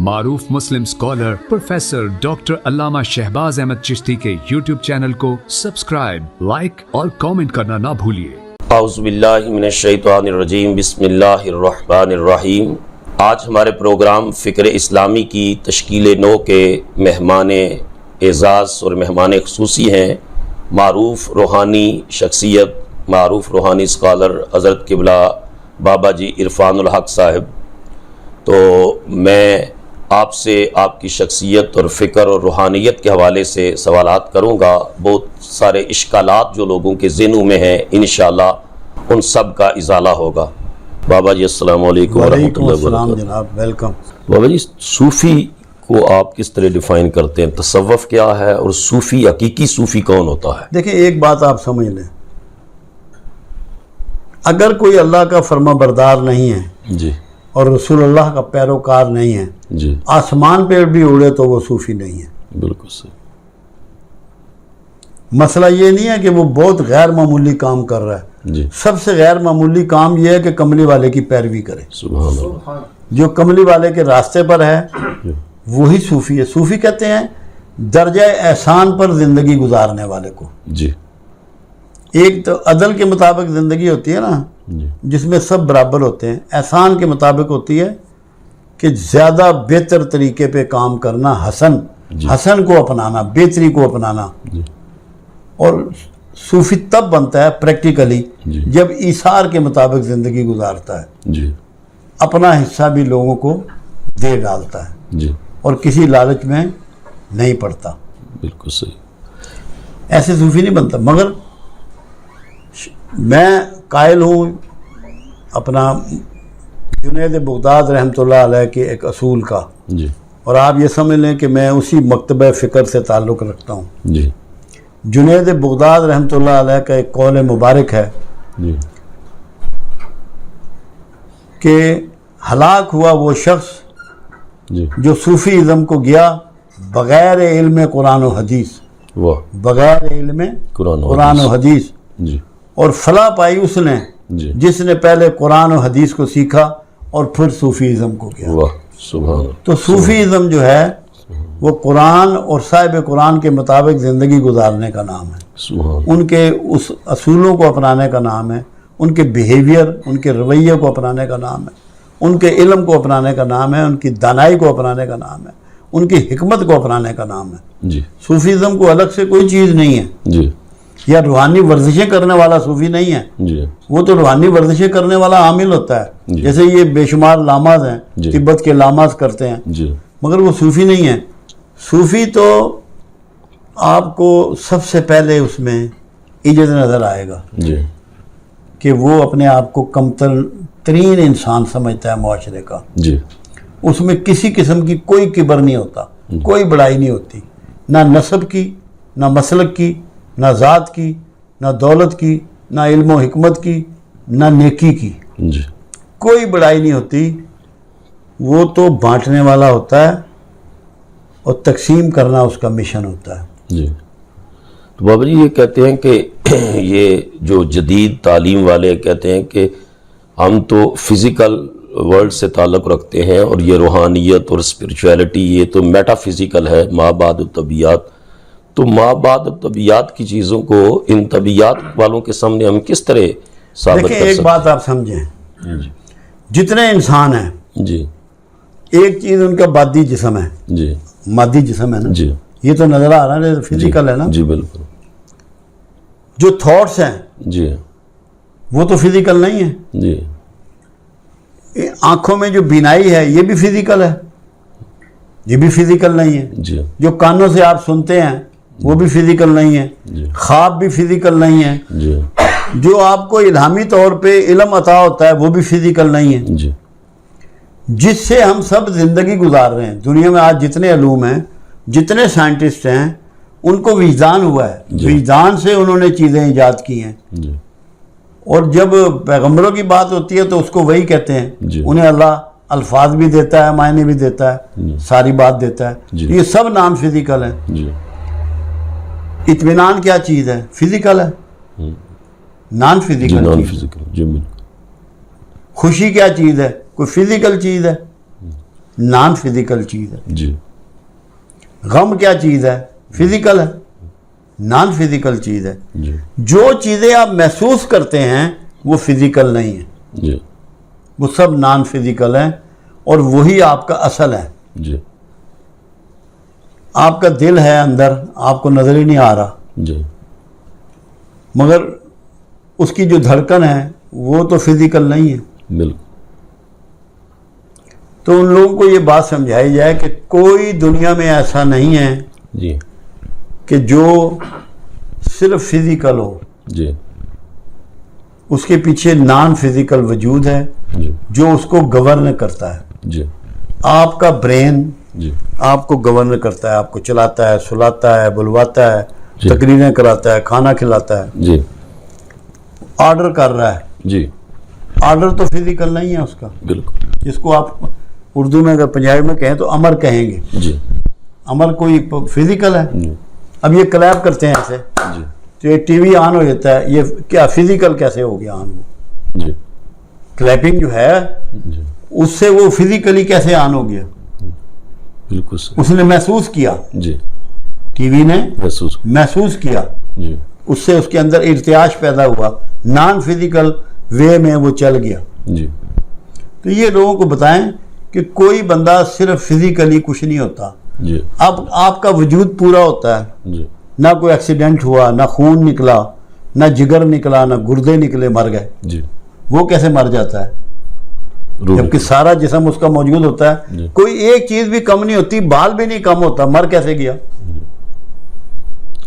معروف مسلم scholar professor doctor علامہ شہباز احمد چشتی کے YouTube channel کو سبسکرائب، لائک اور کامنٹ کرنا نہ بھولیے۔ اعوذ باللہ من الشیطان الرجیم، بسم اللہ الرحمن الرحیم۔ آج ہمارے پروگرام فکر اسلامی کی تشکیل نو کے مہمان اعزاز اور مہمان خصوصی ہیں معروف روحانی شخصیت، معروف روحانی اسکالر حضرت قبلہ بابا جی عرفان الحق صاحب۔ تو میں آپ سے آپ کی شخصیت اور فکر اور روحانیت کے حوالے سے سوالات کروں گا۔ بہت سارے اشکالات جو لوگوں کے ذہنوں میں ہیں انشاءاللہ ان سب کا ازالہ ہوگا۔ بابا جی السلام علیکم ورحمۃ اللہ وبرکاتہ۔ جناب ویلکم۔ بابا جی صوفی کو آپ کس طرح ڈیفائن کرتے ہیں؟ تصوف کیا ہے اور صوفی، حقیقی صوفی کون ہوتا ہے؟ دیکھیں ایک بات آپ سمجھ لیں، اگر کوئی اللہ کا فرما بردار نہیں ہے جی اور رسول اللہ کا پیروکار نہیں ہے، جی آسمان پہ بھی اڑے تو وہ صوفی نہیں ہے۔ بالکل صحیح۔ مسئلہ یہ نہیں ہے کہ وہ بہت غیر معمولی کام کر رہا ہے، جی سب سے غیر معمولی کام یہ ہے کہ کملی والے کی پیروی کرے۔ سبحان اللہ۔ جو کملی والے کے راستے پر ہے وہی صوفی ہے۔ صوفی کہتے ہیں درجہ احسان پر زندگی گزارنے والے کو۔ جی ایک تو عدل کے مطابق زندگی ہوتی ہے نا، جی جس میں سب برابر ہوتے ہیں۔ احسان کے مطابق ہوتی ہے کہ زیادہ بہتر طریقے پہ کام کرنا، حسن کو اپنانا، بہتری کو اپنانا۔ جی اور صوفی تب بنتا ہے پریکٹیکلی جی جب ایثار کے مطابق زندگی گزارتا ہے، جی اپنا حصہ بھی لوگوں کو دے ڈالتا ہے جی اور کسی لالچ میں نہیں پڑتا۔ بالکل صحیح۔ ایسے صوفی نہیں بنتا۔ مگر میں قائل ہوں اپنا جنید بغداد رحمۃ اللہ علیہ کے ایک اصول کا، جی اور آپ یہ سمجھ لیں کہ میں اسی مکتبہ فکر سے تعلق رکھتا ہوں۔ جی جنید بغداد رحمۃ اللہ علیہ کا ایک قول مبارک ہے جی کہ ہلاک ہوا وہ شخص جی جو صوفی ازم کو گیا بغیر علم قرآن و حدیث، واہ، بغیر علم قرآن و حدیث، جی اور فلاح پائی اس نے جی جس نے پہلے قرآن و حدیث کو سیکھا اور پھر صوفی ازم کو کیا۔ واہ سبحان اللہ۔ تو صوفی ازم جو ہے وہ قرآن اور صاحب قرآن کے مطابق زندگی گزارنے کا نام ہے، سبحان ان کے اس اصولوں کو اپنانے کا نام ہے، ان کے بیہیویئر، ان کے رویے کو اپنانے کا نام ہے، ان کے علم کو اپنانے کا نام ہے، ان کی دانائی کو اپنانے کا نام ہے، ان کی حکمت کو اپنانے کا نام ہے۔ جی صوفی ازم کو الگ سے کوئی چیز نہیں ہے، جی یا روحانی ورزشیں کرنے والا صوفی نہیں ہے، جی وہ تو روحانی ورزشیں کرنے والا عامل ہوتا ہے۔ جی جیسے یہ بے شمار لاماز ہیں، جی تبت کے لاماز کرتے ہیں، جی مگر وہ صوفی نہیں ہے۔ صوفی تو آپ کو سب سے پہلے اس میں عجز نظر آئے گا جی کہ وہ اپنے آپ کو کمتر ترین انسان سمجھتا ہے معاشرے کا۔ جی اس میں کسی قسم کی کوئی کبر نہیں ہوتا، کوئی بڑائی نہیں ہوتی، نہ نسب کی، نہ مسلک کی، نہ ذات کی، نہ دولت کی، نہ علم و حکمت کی، نہ نیکی کی، جی کوئی بڑائی نہیں ہوتی۔ وہ تو بانٹنے والا ہوتا ہے اور تقسیم کرنا اس کا مشن ہوتا ہے۔ جی تو بابا جی یہ کہتے ہیں کہ یہ جو جدید تعلیم والے کہتے ہیں کہ ہم تو فزیکل ورلڈ سے تعلق رکھتے ہیں اور یہ روحانیت اور اسپرچویلٹی یہ تو میٹا فزیکل ہے، ما بعد الطبیعات۔ تو ما بعد الطبیعات کی چیزوں کو ان طبیعات والوں کے سامنے ہم کس طرح ثابت دیکھیں کر ایک سکتے بات آپ سمجھیں، جی جتنے انسان ہیں جی ایک چیز ان کا مادی جسم ہے، جی مادی جسم ہے نا، جی یہ تو نظر آ رہا ہے، فزیکل ہے نا۔ جی بالکل جو تھاٹس ہیں جی وہ تو فزیکل نہیں ہے۔ جی آنکھوں میں جو بینائی ہے یہ بھی فزیکل ہے، یہ بھی فزیکل نہیں ہے۔ جی جو کانوں سے آپ سنتے ہیں وہ بھی فزیکل نہیں ہے، جی خواب بھی فزیکل نہیں ہے، جی جو آپ کو الہامی طور پہ علم عطا ہوتا ہے وہ بھی فزیکل نہیں ہے، جی جس سے ہم سب زندگی گزار رہے ہیں۔ دنیا میں آج جتنے علوم ہیں، جتنے سائنٹسٹ ہیں، ان کو وجدان ہوا ہے، جی وجدان سے انہوں نے چیزیں ایجاد کی ہیں۔ جی اور جب پیغمبروں کی بات ہوتی ہے تو اس کو وہی کہتے ہیں، جی انہیں اللہ الفاظ بھی دیتا ہے، معنی بھی دیتا ہے، جی ساری بات دیتا ہے۔ جی یہ سب نان فزیکل ہیں۔ جی اطمینان کیا چیز ہے؟ فزیکل ہے، نان جی فزیکل نان چیز ہے۔ فزیکل جی بالکل خوشی کیا چیز ہے؟ کوئی فزیکل چیز ہے؟ نان فزیکل چیز ہے. جی. غم کیا چیز ہے؟ فزیکل ہے، نان فزیکل چیز ہے. جی. جو چیزیں آپ محسوس کرتے ہیں وہ فزیکل نہیں ہیں، جی. وہ سب نان فزیکل ہیں، اور وہی آپ کا اصل ہے. جی. آپ کا دل ہے اندر، آپ کو نظر ہی نہیں آ رہا، جی. مگر اس کی جو دھڑکن ہے وہ تو فزیکل نہیں ہے. بالکل. تو ان لوگوں کو یہ بات سمجھائی جائے کہ کوئی دنیا میں ایسا نہیں ہے جی. کہ جو صرف فزیکل ہو، جی. اس کے پیچھے نان فزیکل وجود ہے جی. جو اس کو گورن کرتا ہے. جی. آپ کا برین جی. آپ کو گورن کرتا ہے، آپ کو چلاتا ہے، سلاتا ہے، بلواتا ہے، جی. تقریریں کراتا ہے، کھانا کھلاتا ہے، جی. آرڈر کر رہا ہے. جی. آرڈر تو فزیکل نہیں ہے اس کا، بالکل. جس کو آپ اردو میں اگر پنجابی میں کہیں تو امر کہیں گے. جی. امر کوئی فزیکل ہے. جی. اب یہ کلیپ کرتے ہیں ایسے، جی. تو یہ ٹی وی آن ہو جاتا ہے، یہ کیا فزیکل کیسے ہو گیا آن؟ وہ جی. کلیپنگ جو ہے جی. اس سے وہ فزیکلی کیسے آن ہو گیا؟ بالکل صحیح. اس نے محسوس کیا، جی. ٹی وی نے محسوس. کیا، جی. اس سے اس کے اندر ارتعاش پیدا ہوا، نان فزیکل وے میں وہ چل گیا. جی. تو یہ لوگوں کو بتائیں کہ کوئی بندہ صرف فزیکلی کچھ نہیں ہوتا. جی. اب آپ کا وجود پورا ہوتا ہے، جی. نہ کوئی ایکسیڈنٹ ہوا، نہ خون نکلا، نہ جگر نکلا، نہ گردے نکلے، مر گئے. جی. وہ کیسے مر جاتا ہے جبکہ سارا جسم اس کا موجود ہوتا ہے؟ جی. کوئی ایک چیز بھی کم نہیں ہوتی، بال بھی نہیں کم ہوتا، مر کیسے گیا؟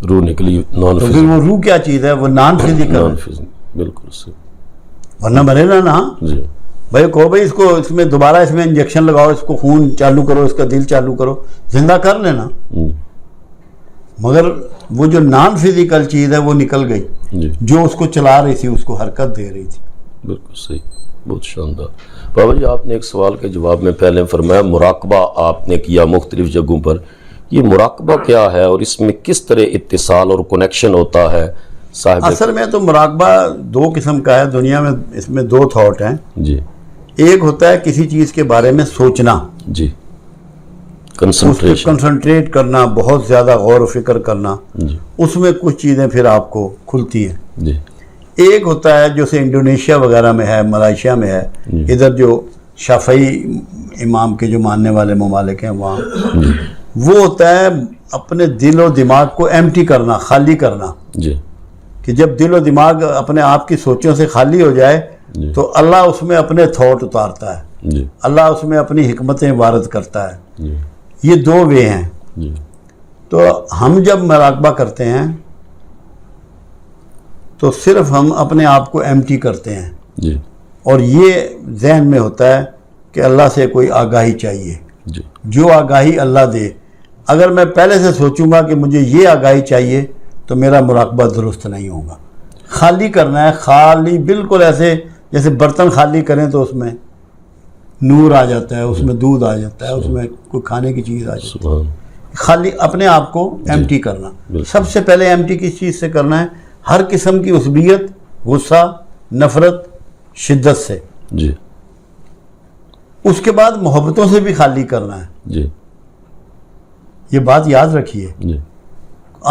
روح نکلی نان تو پھر وہ روح کیا چیز ہے؟ وہ نان فزیکل. بالکل صحیح. ورنہ مرے نا. جی. بھائی کہو بھائی اس کو اس میں دوبارہ اس میں انجیکشن لگاؤ، اس کو خون چالو کرو، اس کا دل چالو کرو، زندہ کر لینا. مگر وہ جو نان فزیکل چیز ہے وہ نکل گئی، جی. جو اس کو چلا رہی تھی، اس کو حرکت دے رہی تھی. بالکل صحیح. بہت شاندار. بابا جی آپ نے ایک سوال کے جواب میں پہلے فرمایا مراقبہ آپ نے کیا مختلف جگہوں پر. یہ مراقبہ کیا ہے اور اس میں کس طرح اتصال اور کنیکشن ہوتا ہے صاحب؟ اصل میں تو مراقبہ دو قسم کا ہے دنیا میں، اس میں دو تھاٹ ہیں. جی. ایک ہوتا ہے کسی چیز کے بارے میں سوچنا، جی. اس پہ کنسنٹریٹ کرنا، بہت زیادہ غور و فکر کرنا. جی. اس میں کچھ چیزیں پھر آپ کو کھلتی ہیں. جی. ایک ہوتا ہے جو سے انڈونیشیا وغیرہ میں ہے، ملائیشیا میں ہے، ادھر جو شافعی امام کے جو ماننے والے ممالک ہیں وہاں، وہ ہوتا ہے اپنے دل و دماغ کو ایمٹی کرنا، خالی کرنا. جی. کہ جب دل و دماغ اپنے آپ کی سوچوں سے خالی ہو جائے تو اللہ اس میں اپنے تھاٹ اتارتا ہے. جی. اللہ اس میں اپنی حکمتیں وارد کرتا ہے. جی. یہ دو وے ہیں. جی. تو ہم جب مراقبہ کرتے ہیں تو صرف ہم اپنے آپ کو ایمٹی کرتے ہیں. جی. اور یہ ذہن میں ہوتا ہے کہ اللہ سے کوئی آگاہی چاہیے. جی. جو آگاہی اللہ دے. اگر میں پہلے سے سوچوں گا کہ مجھے یہ آگاہی چاہیے تو میرا مراقبہ درست نہیں ہوگا. خالی کرنا ہے، خالی بالکل ایسے جیسے برتن خالی کریں تو اس میں نور آ جاتا ہے، اس میں دودھ آ جاتا ہے، اس میں کوئی کھانے کی چیز آ جاتی ہے. سبحان. خالی اپنے آپ کو ایمٹی کرنا. سب سے پہلے ایمٹی کس چیز سے کرنا ہے؟ ہر قسم کی عصبیت، غصہ، نفرت، شدت سے. جی. اس کے بعد محبتوں سے بھی خالی کرنا ہے. جی. یہ بات یاد رکھیے. جی.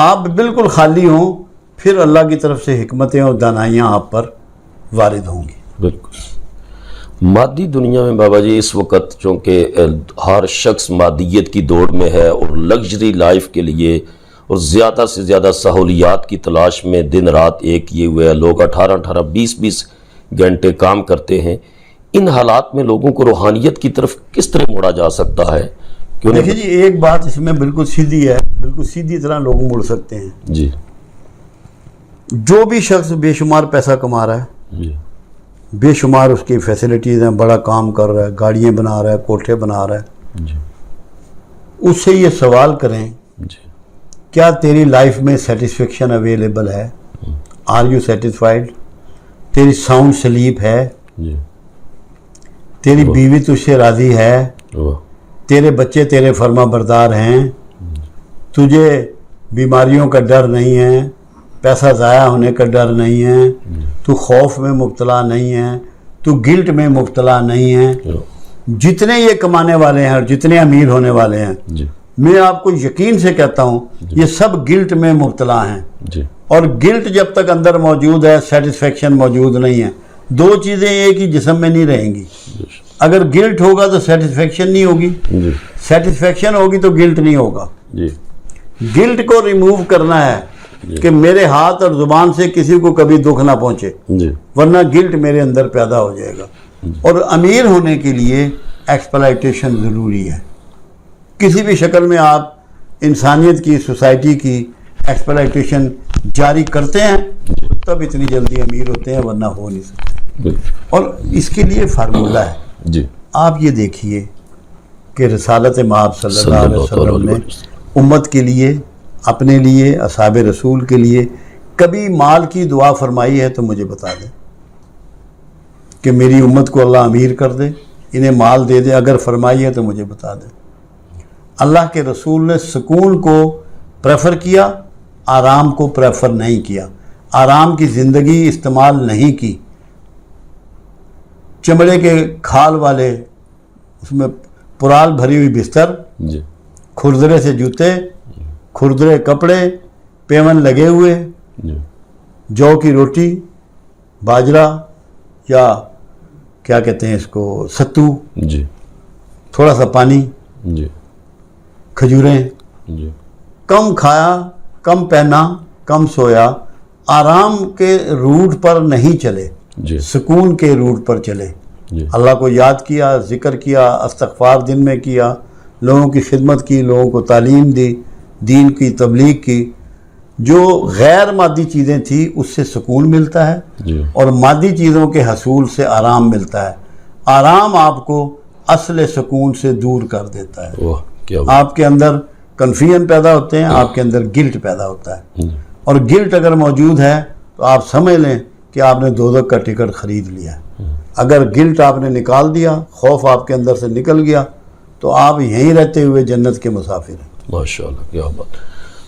آپ بالکل خالی ہوں، پھر اللہ کی طرف سے حکمتیں اور دانائیاں آپ پر وارد ہوں گی. بالکل. مادی دنیا میں بابا جی اس وقت چونکہ ہر شخص مادیت کی دوڑ میں ہے اور لگژری لائف کے لیے اور زیادہ سے زیادہ سہولیات کی تلاش میں دن رات ایک کیے ہوئے ہیں. لوگ 18 20 گھنٹے کام کرتے ہیں. ان حالات میں لوگوں کو روحانیت کی طرف کس طرح موڑا جا سکتا ہے؟ دیکھیے جی، ایک بات اس میں بالکل سیدھی ہے، بالکل سیدھی طرح لوگ مڑ سکتے ہیں. جی. جو بھی شخص بے شمار پیسہ کما رہا ہے، جی. بے شمار اس کی فیسلٹیز ہیں، بڑا کام کر رہا ہے، گاڑیاں بنا رہا ہے، کوٹھے بنا رہا ہے، جی. اس سے یہ سوال کریں جی. کیا تیری لائف میں سیٹسفیکشن اویلیبل ہے؟ Are you satisfied? تیری ساؤنڈ سلیپ ہے؟ جی. تیری بیوی تجھ سے راضی ہے؟ واہ. تیرے بچے تیرے فرما بردار ہیں؟ تجھے بیماریوں کا ڈر نہیں ہے، پیسہ ضائع ہونے کا ڈر نہیں ہے، تو خوف میں مبتلا نہیں ہے، تو گلٹ میں مبتلا نہیں ہے. جتنے یہ کمانے والے ہیں اور جتنے امیر ہونے والے ہیں جی میں آپ کو یقین سے کہتا ہوں یہ سب گلٹ میں مبتلا ہیں. جی اور گلٹ جب تک اندر موجود ہے سیٹسفیکشن موجود نہیں ہے. دو چیزیں ایک ہی جسم میں نہیں رہیں گی. اگر گلٹ ہوگا تو سیٹسفیکشن نہیں ہوگی, جی سیٹسفیکشن ہوگی تو گلٹ نہیں ہوگا. جی گلٹ کو ریموو کرنا ہے کہ میرے ہاتھ اور زبان سے کسی کو کبھی دکھ نہ پہنچے, جی ورنہ گلٹ میرے اندر پیدا ہو جائے گا. اور امیر ہونے کے لیے ایکسپلائٹیشن ضروری ہے. کسی بھی شکل میں آپ انسانیت کی, سوسائٹی کی ایکسپلائٹیشن جاری کرتے ہیں تب اتنی جلدی امیر ہوتے ہیں, ورنہ ہو نہیں سکتے. اور اس کے لیے فارمولہ ہے. جی آپ یہ دیکھیے کہ رسالت مآب صلی اللہ علیہ وسلم نے امت کے لیے, اپنے لیے, اصحاب رسول کے لیے کبھی مال کی دعا فرمائی ہے تو مجھے بتا دیں کہ میری امت کو اللہ امیر کر دے, انہیں مال دے دے. اگر فرمائی ہے تو مجھے بتا دیں. اللہ کے رسول نے سکون کو پریفر کیا, آرام کو پریفر نہیں کیا. آرام کی زندگی استعمال نہیں کی. چمڑے کے کھال والے, اس میں پرال بھری ہوئی بستر, جی کھردرے سے جوتے, کھردرے کپڑے, پیون لگے ہوئے, جی جو کی روٹی, باجرہ یا کیا کہتے ہیں اس کو, ستو, جی تھوڑا سا پانی, جی کھجوریں, جی کم کھایا, کم پہنا, کم سویا. آرام کے روٹ پر نہیں چلے, جی سکون کے روٹ پر چلے. جی اللہ کو یاد کیا, ذکر کیا, استغفار دن میں کیا, لوگوں کی خدمت کی, لوگوں کو تعلیم دی, دین کی تبلیغ کی. جو غیر مادی چیزیں تھیں اس سے سکون ملتا ہے, جی اور مادی چیزوں کے حصول سے آرام ملتا ہے. آرام آپ کو اصل سکون سے دور کر دیتا ہے. واہ کیا بات. آپ کے اندر کنفیوژن پیدا ہوتے ہیں, آپ کے اندر گلٹ پیدا ہوتا ہے. جی اور گلٹ اگر موجود ہے تو آپ سمجھ لیں کہ آپ نے دوزخ کا ٹکٹ خرید لیا ہے. اگر گلٹ آپ نے نکال دیا, خوف آپ کے اندر سے نکل گیا, تو آپ یہیں رہتے ہوئے جنت کے مسافر ہیں. ماشاء اللہ کیا بات.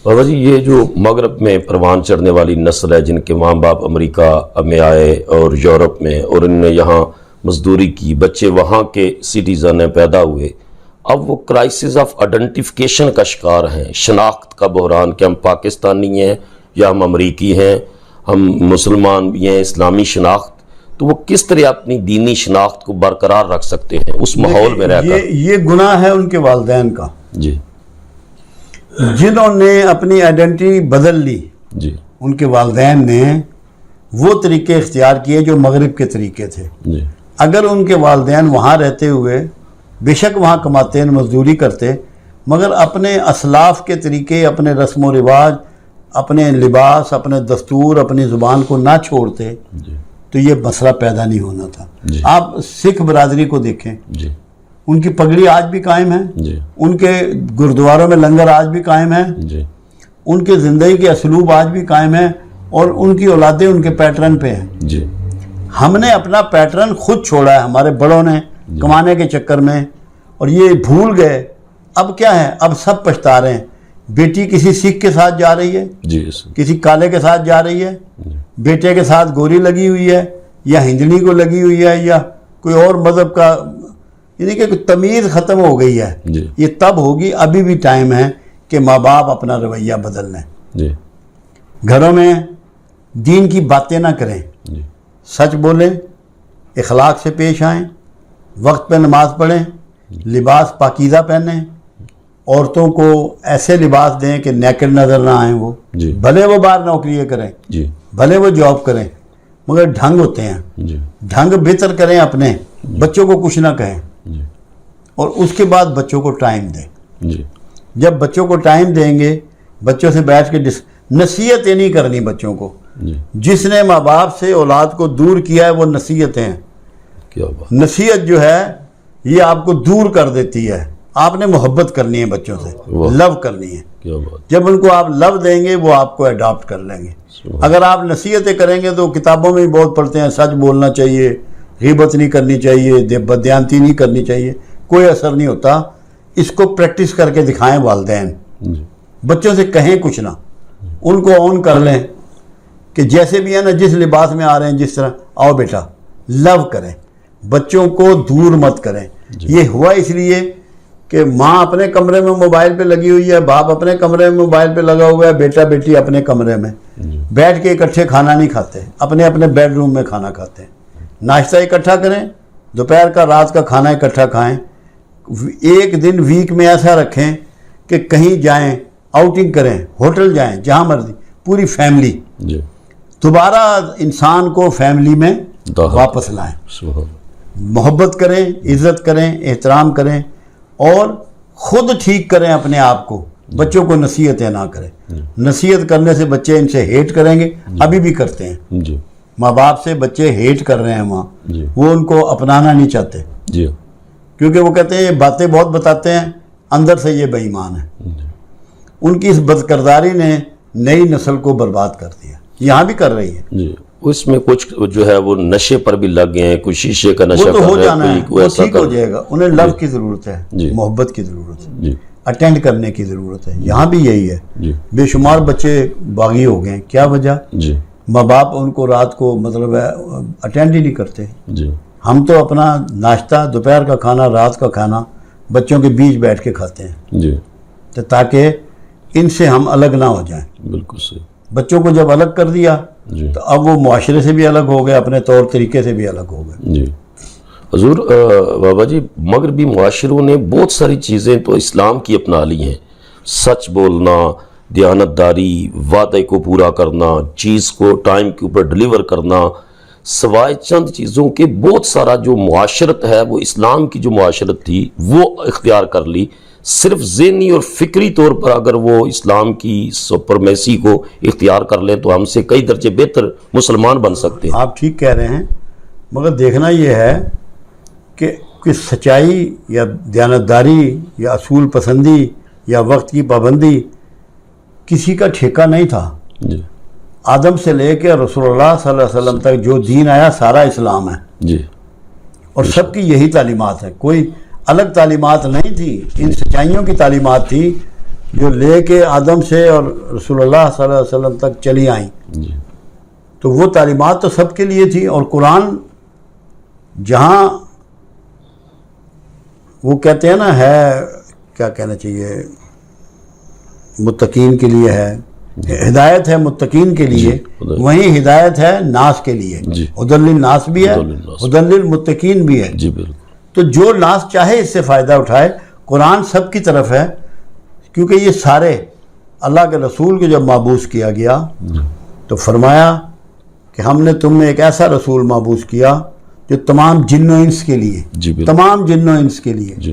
بابا جی یہ جو مغرب میں پروان چڑھنے والی نسل ہے جن کے ماں باپ امریکہ میں آئے اور یورپ میں, اور ان نے یہاں مزدوری کی, بچے وہاں کے سٹیزن ہیں, پیدا ہوئے, اب وہ کرائسس آف آئیڈینٹیفیکیشن کا شکار ہیں, شناخت کا بحران کہ ہم پاکستانی ہیں یا ہم امریکی ہیں, ہم مسلمان بھی ہیں, اسلامی شناخت. تو وہ کس طرح اپنی دینی شناخت کو برقرار رکھ سکتے ہیں اس ماحول میں رہ کر؟ یہ گناہ ہے ان کے والدین کا, جی جنہوں نے اپنی آئیڈینٹی بدل لی. جی ان کے والدین نے وہ طریقے اختیار کیے جو مغرب کے طریقے تھے. جی اگر ان کے والدین وہاں رہتے ہوئے بے شک وہاں کماتے ہیں, مزدوری کرتے, مگر اپنے اسلاف کے طریقے, اپنے رسم و رواج, اپنے لباس, اپنے دستور, اپنی زبان کو نہ چھوڑتے, جی تو یہ مسئلہ پیدا نہیں ہونا تھا. جی آپ سکھ برادری کو دیکھیں, جی ان کی پگڑی آج بھی قائم ہے, جی ان کے گردواروں میں لنگر آج بھی قائم ہے, جی ان کے زندگی کے اسلوب آج بھی قائم ہے, اور ان کی اولادیں ان کے پیٹرن پہ ہیں. جی ہم نے اپنا پیٹرن خود چھوڑا ہے, ہمارے بڑوں نے کمانے کے چکر میں, اور یہ بھول گئے. اب کیا ہے, اب سب پچھتا رہے ہیں. بیٹی کسی سکھ کے ساتھ جا رہی ہے, جی کسی کالے کے ساتھ جا رہی ہے, بیٹے کے ساتھ گوری لگی ہوئی ہے, یا ہندنی کو لگی ہوئی ہے, یا کوئی اور مذہب کا, یعنی کہ تمیز ختم ہو گئی ہے. جی یہ تب ہوگی, ابھی بھی ٹائم ہے کہ ماں باپ اپنا رویہ بدل لیں. جی گھروں میں دین کی باتیں نہ کریں, جی سچ بولیں, اخلاق سے پیش آئیں, وقت پہ نماز پڑھیں, لباس پاکیزہ پہنیں, عورتوں کو ایسے لباس دیں کہ نیکڈ نظر نہ آئیں. وہ جی بھلے وہ باہر نوکریاں کریں, جی بھلے وہ جاب کریں, مگر ڈھنگ ہوتے ہیں. جی ڈھنگ بہتر کریں اپنے, بچوں کو کچھ نہ کہیں, جی اور اس کے بعد بچوں کو ٹائم دیں. جی جب بچوں کو ٹائم دیں گے, بچوں سے بیٹھ کے نصیحتیں نہیں کرنی بچوں کو. جی جس نے ماں باپ سے اولاد کو دور کیا ہے وہ نصیحتیں ہیں. کیا بات. نصیحت جو ہے یہ آپ کو دور کر دیتی ہے. آپ نے محبت کرنی ہے بچوں سے, لو کرنی ہے. کیا بات. جب ان کو آپ لو دیں گے وہ آپ کو اڈاپٹ کر لیں گے. اگر آپ نصیحتیں کریں گے تو کتابوں میں بھی بہت پڑھتے ہیں, سچ بولنا چاہیے, غیبت نہیں کرنی چاہیے, بددیانتی نہیں کرنی چاہیے, کوئی اثر نہیں ہوتا. اس کو پریکٹس کر کے دکھائیں والدین, جی بچوں سے کہیں کچھ نہ, ان کو آن کر لیں کہ جیسے بھی ہے نا, جس لباس میں آ رہے ہیں جس طرح, آؤ بیٹا, لو کریں, بچوں کو دور مت کریں. یہ ہوا اس لیے کہ ماں اپنے کمرے میں موبائل پہ لگی ہوئی ہے، باپ اپنے کمرے میں موبائل پہ لگا ہوا ہے، بیٹا بیٹی اپنے کمرے میں بیٹھ کے اکٹھے کھانا نہیں کھاتے، اپنے اپنے بیڈ روم میں کھانا کھاتے ہیں، ناشتہ اکٹھا کریں، دوپہر کا رات کا کھانا اکٹھا کھائیں، ایک دن ویک میں ایسا رکھیں کہ کہیں جائیں، آؤٹنگ کریں، ہوٹل جائیں، جہاں مرضی، پوری فیملی، دوبارہ انسان کو فیملی میں واپس لائیں، محبت کریں، عزت کریں، احترام کریں، اور خود ٹھیک کریں اپنے آپ کو، بچوں کو نصیحتیں نہ کریں، نصیحت کرنے سے بچے ان سے ہیٹ کریں گے، ابھی بھی کرتے ہیں، ماں باپ سے بچے ہیٹ کر رہے ہیں وہاں، وہ ان کو اپنانا نہیں چاہتے، کیونکہ وہ کہتے ہیں یہ باتیں بہت بتاتے ہیں، اندر سے یہ بے ایمان ہے۔ ان کی اس بدکرداری نے نئی نسل کو برباد کر دیا، یہاں بھی کر رہی ہے۔ اس میں کچھ جو ہے وہ نشے پر بھی لگ گئے ہیں، کوئی شیشے کا نشہ وہ تو ہو کر جانا رہا ہے، ہے، وہ ٹھیک ہو جائے گا، انہیں لو کی ضرورت ہے، محبت کی ضرورت ہے، اٹینڈ کرنے کی ضرورت ہے، یہاں بھی یہی ہے۔ بے شمار بچے باغی ہو گئے ہیں، کیا وجہ؟ ماں باپ ان کو رات کو مطلب ہے اٹینڈ ہی نہیں کرتے۔ ہم تو اپنا ناشتہ، دوپہر کا کھانا، رات کا کھانا بچوں کے بیچ بیٹھ کے کھاتے ہیں، تو تاکہ ان سے ہم الگ نہ ہو جائیں۔ بالکل صحیح۔ بچوں کو جب الگ کر دیا تو اب وہ معاشرے سے بھی الگ ہو گئے، اپنے طور طریقے سے بھی الگ ہو گئے۔ حضور بابا جی، مغربی معاشروں نے بہت ساری چیزیں تو اسلام کی اپنا لی ہیں، سچ بولنا، دیانت داری، وعدے کو پورا کرنا، چیز کو ٹائم کے اوپر ڈیلیور کرنا، سوائے چند چیزوں کے بہت سارا جو معاشرت ہے وہ اسلام کی جو معاشرت تھی وہ اختیار کر لی۔ صرف ذہنی اور فکری طور پر اگر وہ اسلام کی سپرمیسی کو اختیار کر لیں تو ہم سے کئی درجے بہتر مسلمان بن سکتے ہیں۔ آپ ٹھیک کہہ رہے ہیں، مگر دیکھنا یہ ہے کہ سچائی یا دیانتداری یا اصول پسندی یا وقت کی پابندی کسی کا ٹھیکہ نہیں تھا۔ آدم سے لے کے رسول اللہ صلی اللہ علیہ وسلم تک جو دین آیا سارا اسلام ہے، اور سب کی یہی تعلیمات ہے، کوئی الگ تعلیمات نہیں تھی، ان سچائیوں کی تعلیمات تھی جو لے کے آدم سے اور رسول اللہ صلی اللہ علیہ وسلم تک چلی آئیں، تو وہ تعلیمات تو سب کے لیے تھی۔ اور قرآن جہاں وہ کہتے ہیں نا، ہے کیا کہنا چاہیے، متقین کے لیے ہے، ہدایت ہے متقین کے لیے، وہیں ہدایت ہے ناس کے لیے، ہدی للناس بھی ہے، ہدی للمتقین بھی ہے۔ تو جو ناس چاہے اس سے فائدہ اٹھائے، قرآن سب کی طرف ہے، کیونکہ یہ سارے اللہ کے رسول کو جب مابعوث کیا گیا تو فرمایا کہ ہم نے تم میں ایک ایسا رسول مابعوث کیا جو تمام جن و انس کے لیے، تمام جن و انس کے لیے۔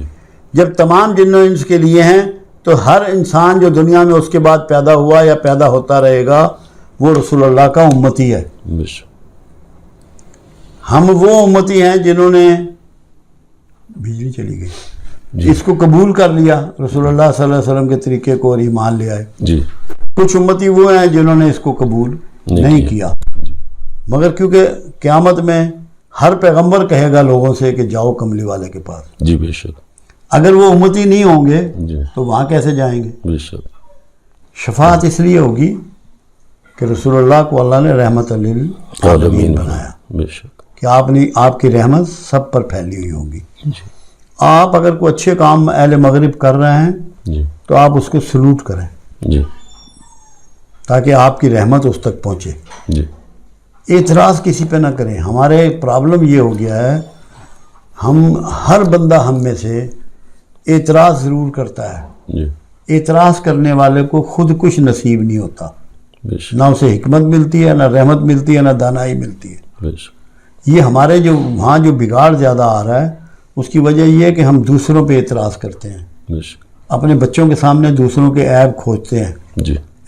جب تمام جن و انس کے لیے ہیں تو ہر انسان جو دنیا میں اس کے بعد پیدا ہوا یا پیدا ہوتا رہے گا وہ رسول اللہ کا امتی ہے۔ ہم وہ امتی ہیں جنہوں نے بجلی چلی گئی، اس کو قبول کر لیا، رسول اللہ صلی اللہ علیہ وسلم کے طریقے کو، اور ایمان لے آئے۔ کچھ امتی وہ ہیں جنہوں نے اس کو قبول نہیں کیا، مگر کیونکہ قیامت میں ہر پیغمبر کہے گا لوگوں سے کہ جاؤ کملی والے کے پاس۔ بے شک۔ اگر وہ امتی نہیں ہوں گے تو وہاں کیسے جائیں گے؟ بے شک۔ شفاعت اس لیے ہوگی کہ رسول اللہ کو اللہ نے رحمت للعالمین بنایا، بے شک، کہ آپ کی رحمت سب پر پھیلی ہوئی ہوگی۔ آپ اگر کوئی اچھے کام اہل مغرب کر رہے ہیں تو آپ اس کو سلوٹ کریں تاکہ آپ کی رحمت اس تک پہنچے۔ اعتراض کسی پہ نہ کریں۔ ہمارے پرابلم یہ ہو گیا ہے، ہر بندہ ہم میں سے اعتراض ضرور کرتا ہے، اعتراض کرنے والے کو خود کچھ نصیب نہیں ہوتا، نہ اسے حکمت ملتی ہے، نہ رحمت ملتی ہے، نہ دانائی ملتی ہے۔ یہ ہمارے وہاں جو بگاڑ زیادہ آ رہا ہے اس کی وجہ یہ ہے کہ ہم دوسروں پہ اعتراض کرتے ہیں، اپنے بچوں کے سامنے دوسروں کے عیب کھوجتے ہیں،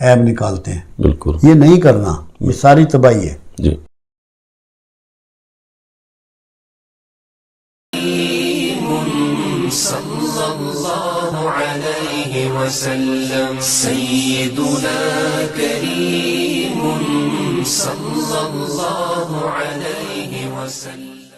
عیب نکالتے ہیں۔ بالکل، یہ نہیں کرنا، یہ ساری تباہی ہے۔ صلی اللہ علیہ وسلم سیدنا کریم صلی اللہ علیہ وسلم۔